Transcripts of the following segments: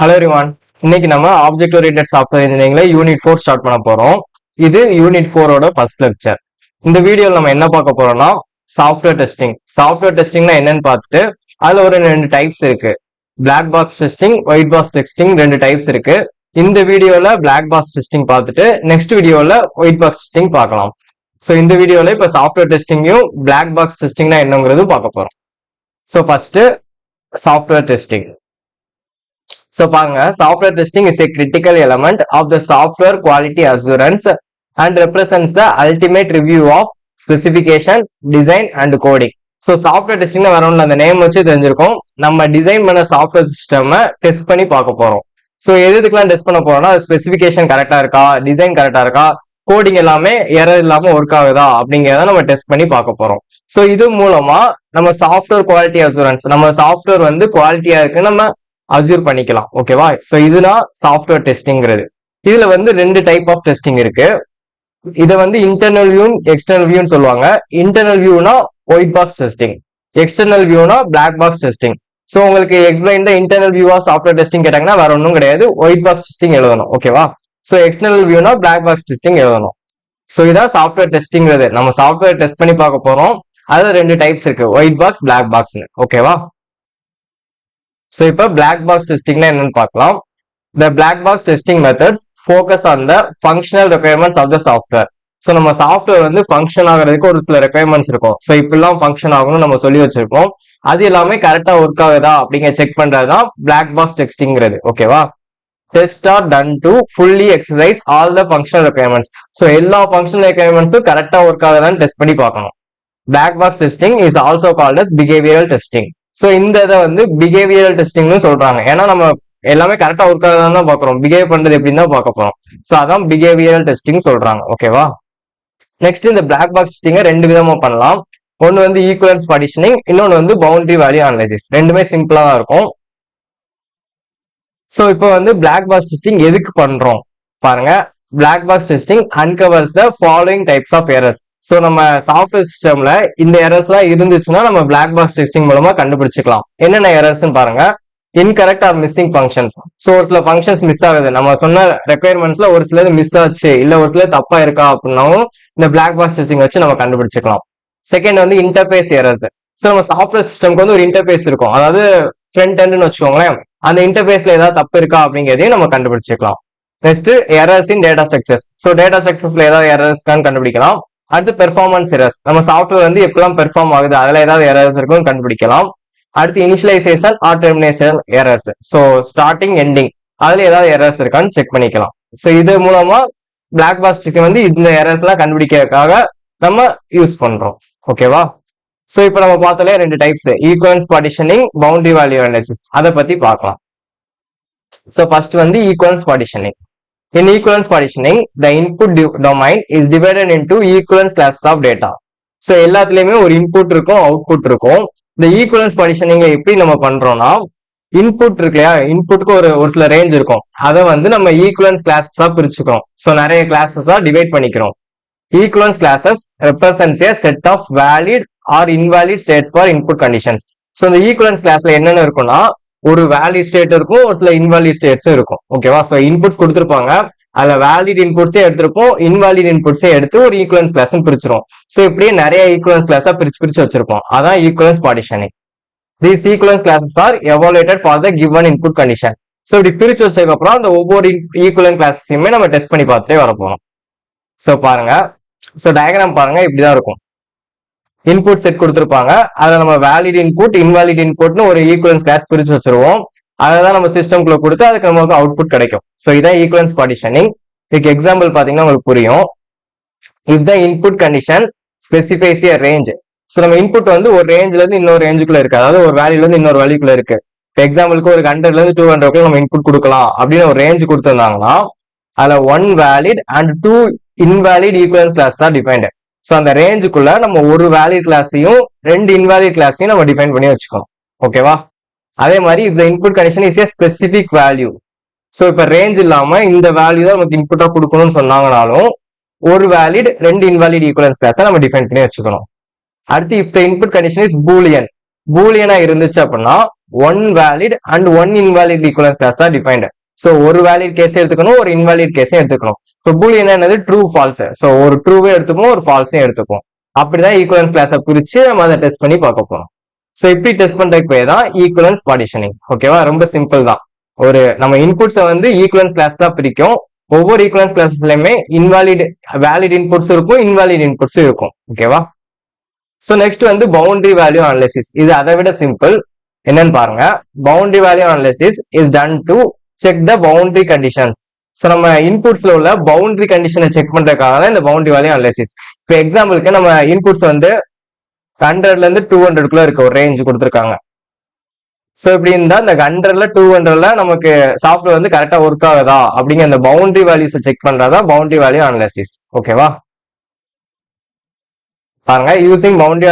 Hello everyone. இன்னைக்கு நம்ம object oriented software இன்ஜினியரிங்ல யூனிட் 4 ஸ்டார்ட் பண்ண போறோம். இது யூனிட் 4ஓட ஃபர்ஸ்ட் லெக்சர். இந்த வீடியோல நம்ம என்ன பார்க்க போறோம்னா சாஃப்ட்வேர் டெஸ்டிங். சாஃப்ட்வேர் டெஸ்டிங்னா என்னன்னு பார்த்துட்டு அதுல ஒரு ரெண்டு டைப்ஸ் இருக்கு. Black box testing, white box testing ரெண்டு டைப்ஸ் இருக்கு. இந்த வீடியோல பிளாக் பாக்ஸ் டெஸ்டிங் பார்த்துட்டு நெக்ஸ்ட் வீடியோல ஒயிட் பாக்ஸ் டெஸ்டிங் பார்க்கலாம். ஸோ இந்த வீடியோல இப்ப சாஃப்ட்வேர் டெஸ்டிங்கையும் பிளாக் பாக்ஸ் டெஸ்டிங்னா என்னங்கிறது பார்க்க போறோம். So first software testing. So பாருங்க, software testing is a critical element of the software quality assurance and represents the ultimate review of specification, design and coding. So software testing வேற ஒன்று அந்த name வச்சு தெரிஞ்சிருக்கும். நம்ம டிசைன் பண்ண software system test பண்ணி பார்க்க போறோம். ஸோ எதுக்கெல்லாம் டெஸ்ட் பண்ண போறோம்னா ஸ்பெசிபிகேஷன் கரெக்டா இருக்கா, டிசைன் கரெக்டா இருக்கா, கோடிங் எல்லாமே எரர் இல்லாம ஒர்க் ஆகுதா அப்படிங்கிறத நம்ம டெஸ்ட் பண்ணி பார்க்க போறோம். ஸோ இது மூலமா நம்ம சாஃப்ட்வேர் குவாலிட்டி அசூரன்ஸ், நம்ம சாஃப்ட்வேர் வந்து குவாலிட்டியா இருக்கு நம்ம அஸ்யூர் பண்ணிக்கலாம். ஓகேவா? சோ இதுதான் சாஃப்ட்வேர் டெஸ்டிங்கிறது. இதுல வந்து ரெண்டு டைப் ஆஃப் டெஸ்டிங் இருக்கு. இத வந்து இன்டர்னல் வியூ, எக்ஸ்டர்னல் வியூன்னு சொல்லுவாங்க. இன்டர்னல் வியூனா ஒயிட் பாக்ஸ் டெஸ்டிங், எக்ஸ்டர்னல் வியூனா பிளாக் பாக்ஸ் டெஸ்டிங். சோ உங்களுக்கு explain the internal view of software testing கேட்டாங்கன்னா வேற ஒன்றும் கிடையாது, ஒயிட் பாக்ஸ் டெஸ்டிங் எழுதணும். ஓகேவா? சோ எக்ஸ்டர்னல் வியூனா பிளாக் பாக்ஸ் டெஸ்டிங் எழுதணும். சோ இதான் சாஃப்ட்வேர் டெஸ்டிங்கிறது. நம்ம சாஃப்ட்வேர் டெஸ்ட் பண்ணி பார்க்க போறோம். அதுல ரெண்டு டைப்ஸ் இருக்கு, ஒயிட் பாக்ஸ், பிளாக் பாக்ஸ்னு. ஓகேவா? So இப்போ black box testing என்னன்னு பார்க்கலாம். The black box testing methods focus on the functional requirements of the software. So நம்ம சாஃப்ட்வேர் வந்து ஃபங்க்ஷன் ஆகிறதுக்கு ஒரு சில ரெக்குயர்மெண்ட்ஸ் இருக்கும். ஸோ இப்பெல்லாம் ஃபங்க்ஷன் ஆகணும்னு நம்ம சொல்லி வச்சிருப்போம். அது எல்லாமே கரெக்டா ஒர்க் ஆகுதா அப்படிங்க செக் பண்றதுதான் பிளாக் பாக்ஸ் டெஸ்டிங்கிறது. ஓகேவா? Test are done to fully exercise all the functional requirements. So எல்லா ஃபங்க்ஷனல் ரெக்குயர்மெண்ட்ஸும் கரெக்டா ஒர்க் ஆகுதான்னு டெஸ்ட் பண்ணி பார்க்கணும். Black box testing is also called as behavioural testing. So இந்த இதை வந்து பிஹேவியரல் டெஸ்டிங்னு சொல்றாங்க. ஏன்னா நம்ம எல்லாமே கரெக்டா ஒர்க் ஆகுதான் தான் பாக்குறோம், பிஹேவ் பண்றது எப்படின்னு தான் பார்க்க போறோம். சோ அதான் பிஹேவியரல் டெஸ்டிங் சொல்றாங்க. ஓகேவா? நெக்ஸ்ட் இந்த பிளாக் பாக்ஸ் டெஸ்டிங்கை ரெண்டு விதமா பண்ணலாம். ஒன்னு வந்து ஈக்குவலன்ஸ் பார்ட்டிஷனிங், இன்னொன்னு வந்து பவுண்டரி வேல்யூ அனலைசிஸ். ரெண்டுமே சிம்பிளா தான் இருக்கும். சோ இப்போ வந்து பிளாக் பாக்ஸ் டெஸ்டிங் எதுக்கு பண்றோம் பாருங்க. Black box testing uncovers the following types of errors. So நம்ம சாஃப்ட்வேர் சிஸ்டம்ல இந்த எரர்ஸ் எல்லாம் இருந்துச்சுன்னா நம்ம பிளாக் பாக்ஸ் டெஸ்டிங் மூலமா கண்டுபிடிச்சிக்கலாம். என்னென்ன எரர்ஸ் பாருங்க. Incorrect are missing functions. So ஒரு சில ஃபங்க்ஷன்ஸ் மிஸ் ஆகுது, நம்ம சொன்ன ரெக்குயர்மெண்ட்ஸ்ல ஒரு சிலது மிஸ் ஆச்சு, இல்ல ஒரு சிலது தப்பா இருக்கா அப்படின்னாலும் இந்த பிளாக் பாக்ஸ் டெஸ்டிங் வச்சு நம்ம கண்டுபிடிச்சிக்கலாம். செகண்ட் வந்து இன்டர்ஃபேஸ் எரர்ஸ். சோ நம்ம சாஃப்ட்வேர் சிஸ்டம்க்கு வந்து ஒரு இன்டர்ஃபேஸ் இருக்கும், அதாவது ஃப்ரண்ட் எண்ட்னு வச்சுக்கோங்களேன். அந்த இன்டர்ஃபேஸ்ல ஏதாவது தப்பு இருக்கா அப்படிங்கிறதையும் நம்ம கண்டுபிடிச்சிக்கலாம். Next errors in data structures. So data ஸ்ட்ரக்சர்ஸ்ல ஏதாவது எரர்ஸ்க்கான்னு கண்டுபிடிக்கலாம். அடுத்து பெர்ஃபார்மன்ஸ் எரர்ஸ், நம்ம சாஃப்ட்வேர் வந்து எப்பெல்லாம் பெர்ஃபார்ம் ஆகுது அதுல ஏதாவது எரர்ஸ் இருக்கும் கண்டுபிடிக்கலாம். அடுத்து initialization or termination errors. So starting ending அதுல ஏதாவது எரர்ஸ் இருக்கான்னு செக் பண்ணிக்கலாம். சோ இது மூலமா பிளாக் பாக்ஸ் டெஸ்டிங் வந்து இந்த எரர்ஸ் எல்லாம் கண்டுபிடிக்கிறதுக்காக நம்ம யூஸ் பண்றோம். ஓகேவா? சோ இப்போ நம்ம பார்த்தாலே ரெண்டு types, equivalence partitioning, boundary value analysis. அதை பத்தி பார்க்கலாம். சோ ஃபர்ஸ்ட் வந்து equivalence partitioning. In equivalence partitioning, the input domain is divided into equivalence classes of data. So எல்லாத்துலயுமே ஒரு இன்புட் இருக்கும், அவுட்புட் இருக்கும். இந்த ஈக்குவலன்ஸ் பார்ட்டிஷனிங் எப்படி நம்ம பண்றோம்னா, இன்புட் இருக்கு இல்லையா, இன்புட்க்கு ஒரு சில ரேஞ்ச் இருக்கும். அதை வந்து நம்ம ஈக்குவலன்ஸ் கிளாஸஸா பிரிச்சுக்கிறோம். ஸோ நிறைய கிளாஸஸா டிவைட் பண்ணிக்கிறோம். Equivalence classes represents a set of valid or invalid states for input conditions. So இந்த ஈக்குவலன்ஸ் கிளாஸ்ல என்னென்ன இருக்கும்னா, ஒரு வேலிட் ஸ்டேட் இருக்கும், ஒரு சில இன்வாலிட் ஸ்டேட்ஸும் இருக்கும். ஓகேவா? சோ இன்புட்ஸ் கொடுத்துருப்பாங்க, அதுல வேலிட் இன்புட்ஸே எடுத்திருப்போம், இன்வாலிட் இன்புட்ஸே எடுத்து ஒரு ஈக்குவலன்ஸ் கிளாஸ் பிரிச்சிரும். சோ இப்படியே நிறைய ஈக்குவலன்ஸ் கிளாஸா பிரிச்சு வச்சிருப்போம். அதான் equivalence partitioning. These equivalence classes are evaluated for the given input condition. So இப்படி பிரிச்சு வச்சதுக்கு அப்புறம் அந்த ஒவ்வொரு ஈக்குவலன்ட் கிளாஸையுமே நம்ம டெஸ்ட் பண்ணி பார்த்துட்டே வர போறோம். சோ பாருங்க, சோ டயக்ராம் பாருங்க, இப்படிதான் இருக்கும். இன்புட் செட் கொடுத்துருப்பாங்க, அதை நம்ம வேலிட் இன்புட், இன்வாலிட் இன்புட்னு ஒரு ஈக்குவலன்ஸ் கிளாஸ் பிரிச்சு வச்சிருவோம். அதை தான் நம்ம சிஸ்டம்குள்ள கொடுத்து அதுக்கு நமக்கு அவுட்புட் கிடைக்கும். ஸோ இதான் ஈக்குவலன்ஸ் பார்ட்டிஷனிங். இதுக்கு எக்ஸாம்பிள் பாத்தீங்கன்னா உங்களுக்கு புரியும். If the input condition specifies a range. So நம்ம இன்புட் வந்து ஒரு ரேஞ்ச்ல இருந்து இன்னொரு ரேஞ்சுக்குள்ள இருக்கு, அதாவது ஒரு வேல்யூல இருந்து இன்னொரு வேல்யூக்குள்ள இருக்கு. இப்போ எக்ஸாம்பிளுக்கு ஒரு 100ல இருந்து 200 நம்ம இன்புட் கொடுக்கலாம் அப்படின்னு ஒரு ரேஞ்ச் கொடுத்துருந்தாங்கன்னா அதுல 1 valid and 2 invalid equivalence class தான் டிஃபைன்டு. ஸோ அந்த ரேஞ்சுக்குள்ள நம்ம ஒரு வேலிட் கிளாஸையும் 2 இன்வாலிட் கிளாஸையும் நம்ம டிஃபைன் பண்ணி வச்சுக்கணும். ஓகேவா? அதே மாதிரி இந்த input condition is a specific value. So இப்போ ரேஞ்ச் இல்லாம இந்த வேல்யூ தான் நமக்கு இன்புட்டா கொடுக்கணும்னு சொன்னாங்கனாலும் ஒரு வேலிட் 2 இன்வாலிட் ஈக்குவலன்ஸ் கிளாஸை நம்ம டிஃபைன் பண்ணி வச்சுக்கணும். அடுத்து if the input condition is Boolean. பூலியனா இருந்துச்சு அப்படின்னா one valid and one invalid equivalence class தான் டிஃபைன்டு. ஸோ ஒரு வேலிட் கேஸ் எடுத்துக்கணும், ஒரு இன்வாலிட் கேஸையும் எடுத்துக்கணும். இப்போ பூலியன் என்னது ட்ரூ ஃபால்ஸ். ஸோ ஒரு ட்ரூவே எடுத்துப்போம், ஒரு ஃபால்ஸையும் எடுத்துப்போம். அப்படிதான் ஈக்குவலன்ஸ் கிளாஸை பிரிச்சு நம்ம அதை டெஸ்ட் பண்ணி பார்க்க போறோம். ஸோ இப்படி டெஸ்ட் பண்றதுக்கு பேர் தான் ஈக்குவலன்ஸ் பார்ட்டிஷனிங். ஓகேவா, ரொம்ப சிம்பிள் தான். ஒரு நம்ம இன்புட்ஸை வந்து ஈக்குவலன்ஸ் கிளாஸ் தான் பிரிக்கும். ஒவ்வொரு ஈக்குவலன்ஸ் கிளாஸஸ்லயுமே இன்வாலிட் வேலிட் இன்புட்ஸ் இருக்கும், இன்வாலிட் இன்புட்ஸும் இருக்கும். ஓகேவா. ஸோ நெக்ஸ்ட் வந்து பவுண்டரி வேல்யூ அனாலிசிஸ். இது அதை விட சிம்பிள். என்னன்னு பாருங்க. Boundary value analysis is done to check the boundary conditions. So நம்ம இன்புட்ஸ்ல உள்ள பவுண்டரி கண்டிஷனை செக் பண்றதுக்காக தான் இந்த பவுண்டரி வேல்யூ அனாலிசிஸ். இப்போ எக்ஸாம்பிளுக்கு நம்ம இன்புட்ஸ் வந்து 100ல இருந்து 200க்குள்ள இருக்க ஒரு ரேஞ்ச் கொடுத்துருக்காங்க. ஸோ இப்படி இருந்தா இந்த 100ல 200ல நமக்கு சாஃப்ட்வேர் வந்து கரெக்டா ஒர்க் ஆகுதா அப்படிங்கிற அந்த பவுண்டரி வேல்யூஸை செக் பண்றதா பவுண்டரி வேல்யூ அனாலிசிஸ். ஓகேவா. பாருங்க, using boundary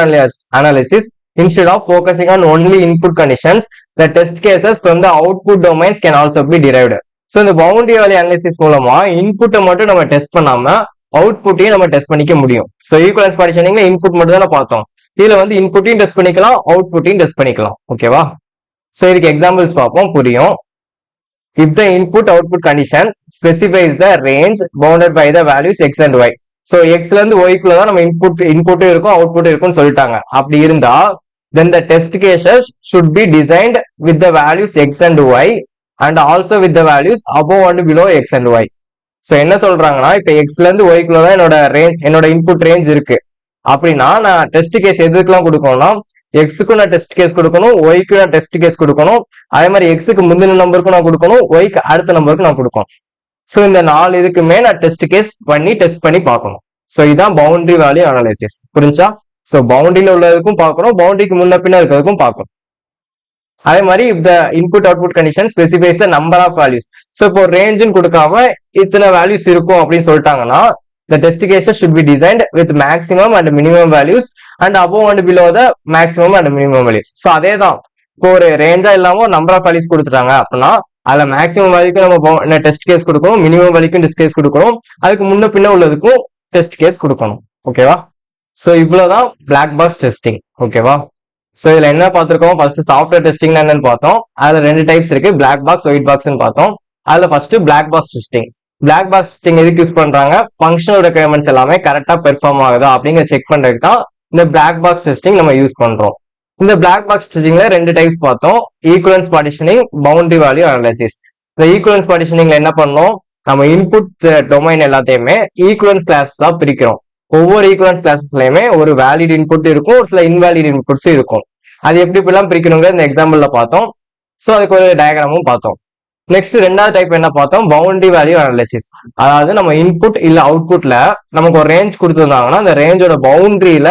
analysis instead of focusing on only input conditions, the test cases from the output domains can also be derived. So இந்த பவுண்டரி வேல்யூ அனாலிசிஸ் மூலமா இன்புட்டை மட்டும் நம்ம டெஸ்ட் பண்ணாம அவுட்புட்டையும் நம்ம டெஸ்ட் பண்ணிக்க முடியும். ஸோ ஈக்குவலன்ஸ் பார்ட்டிஷனிங்ல இன்புட் மட்டும் தான் பார்த்தோம். இதுல வந்து இன்புட்டையும் டெஸ்ட் பண்ணிக்கலாம், அவுட்புட்டையும் டெஸ்ட் பண்ணிக்கலாம். ஓகேவா. ஸோ இதுக்கு எக்ஸாம்பிள்ஸ் பார்ப்போம், புரியும். If the input output condition specifies the range bounded by the values x and y. So எக்ஸ்ல இருந்து ஒய்க்குள்ள தான் நம்ம இன்புட்டும் இருக்கும், அவுட்புட்டும் இருக்கும்னு சொல்லிட்டாங்க. அப்படி இருந்தா then the test cases should be designed with the values x and y and also with the values above and below x and y. So என்ன சொல்றாங்கன்னா, இப்ப எக்ஸ்ல இருந்து ஒய்க்குள்ள தான் என்னோட இன்புட் ரேஞ்ச் இருக்கு. அப்படின்னா நான் டெஸ்ட் கேஸ் எதுக்கெல்லாம் கொடுக்கணும்னா, எக்ஸுக்கும் நான் டெஸ்ட் கேஸ் கொடுக்கணும், ஒய்க்கு நான் டெஸ்ட் கேஸ் கொடுக்கணும், அதே மாதிரி எக்ஸுக்கு முந்தின நம்பருக்கும் நான் கொடுக்கணும், ஒய்க்கு அடுத்த நம்பருக்கு நான் கொடுக்கணும். ஸோ இந்த 4 இதுக்குமே நான் டெஸ்ட் கேஸ் பண்ணி டெஸ்ட் பண்ணி பார்க்கணும். ஸோ இதான் பவுண்டரி வேல்யூ அனாலிசிஸ். புரிஞ்சா. ஸோ பவுண்டரியில உள்ளதுக்கும் பார்க்கணும், பவுண்டரிக்கு முன்ன பின்ன இருக்கிறதுக்கும் பார்க்கணும். அதே மாதிரி இந்த input output condition specifies the number of values. So இப்போ ரேஞ்சுன்னு கொடுக்காம இத்தனை வேல்யூஸ் இருக்கும் அப்படின்னு சொல்லிட்டாங்கன்னா, the test cases should be designed with maximum and minimum values and above and below the maximum and minimum values. So அதே தான். இப்போ ஒரு ரேஞ்சா இல்லாம நம்பர் ஆஃப் வேல்யூஸ் கொடுத்துட்டாங்க அப்படின்னா அதுல மேக்ஸிமம் வேல்யூக்கு நம்ம டெஸ்ட் கேஸ் கொடுக்கணும், மினிமம் வேல்யூக்கும் டெஸ்ட் கேஸ் கொடுக்கணும், அதுக்கு முன்ன பின்ன உள்ளதுக்கும் டெஸ்ட் கேஸ் கொடுக்கணும். ஓகேவா. ஸோ இவ்வளவுதான் பிளாக் பாக்ஸ் டெஸ்டிங். ஓகேவா. ஸோ இதுல என்ன பார்த்திருக்கோம், ஃபர்ஸ்ட் சாஃப்ட்வேர் டெஸ்டிங் என்னன்னு பார்த்தோம். அதுல 2 டைப்ஸ் இருக்கு, பிளாக் பாக்ஸ், ஒயிட் பாக்ஸ்ன்னு பார்த்தோம். அதுல first black box testing. Black box testing எதுக்கு யூஸ் பண்றாங்க, ஃபங்க்ஷனல் ரெக்யர்மெண்ட்ஸ் எல்லாமே கரெக்டா பெர்ஃபார்ம் ஆகுதா அப்படிங்கிற செக் பண்றதுக்கு தான் இந்த பிளாக் பாக்ஸ் டெஸ்டிங் நம்ம யூஸ் பண்றோம். இந்த பிளாக் பாக்ஸ் டெஸ்டிங்ல 2 டைப்ஸ் பார்த்தோம், equivalence partitioning, boundary value analysis. இந்த ஈக்குவலன்ஸ் பார்ட்டிஷனிங்ல என்ன பண்ணோம், நம்ம இன்புட் டொமைன் எல்லாத்தையுமே ஈக்குவலன்ஸ் கிளாஸ் தான் பிரிக்கிறோம். ஒவ்வொரு ஈக்குவலன்ஸ் கிளாஸஸ்லயுமே ஒரு வேலிட் இன்புட் இருக்கும், ஒரு சில இன்வாலிட் இன்புட்ஸும் இருக்கும். அது எப்படிலாம் பிரிக்கணுங்கிற இந்த எக்ஸாம்பிள்ல பார்த்தோம். ஸோ அதுக்கு ஒரு டயக்ராமும் பார்த்தோம். நெக்ஸ்ட் 2வது டைப் என்ன பார்த்தோம், பவுண்டரி வேல்யூ அனாலிசிஸ். அதாவது நம்ம இன்புட் இல்ல அவுட்புட்ல நமக்கு ஒரு ரேஞ்ச் கொடுத்துருந்தாங்கன்னா அந்த ரேஞ்சோட பவுண்டரியில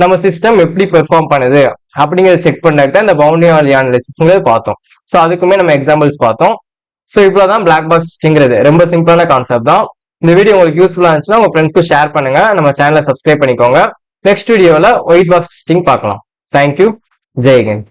நம்ம சிஸ்டம் எப்படி பெர்ஃபார்ம் பண்ணுது அப்படிங்கறத செக் பண்ணாக்க இந்த பவுண்டரி வேல்யூ அனாலிசிஸ்ங்கிறது பார்த்தோம். ஸோ அதுக்குமே நம்ம எக்ஸாம்பிள்ஸ் பார்த்தோம். ஸோ இவ்வளவுதான் பிளாக் பாக்ஸ் டெஸ்டிங்கிறது. ரொம்ப சிம்பிளான கான்செப்ட் தான். இந்த வீடியோ உங்களுக்கு யூஸ்ஃபுல்லா இருந்துச்சுன்னா உங்க ஃப்ரெண்ட்ஸ்க்கு ஷேர் பண்ணுங்க, நம்ம சேனலை சப்ஸ்கிரைப் பண்ணிக்கோங்க. நெக்ஸ்ட் வீடியோல ஒயிட் பாக்ஸ் டெஸ்டிங் பார்க்கலாம். தேங்க்யூ. ஜெய் ஹிந்த்.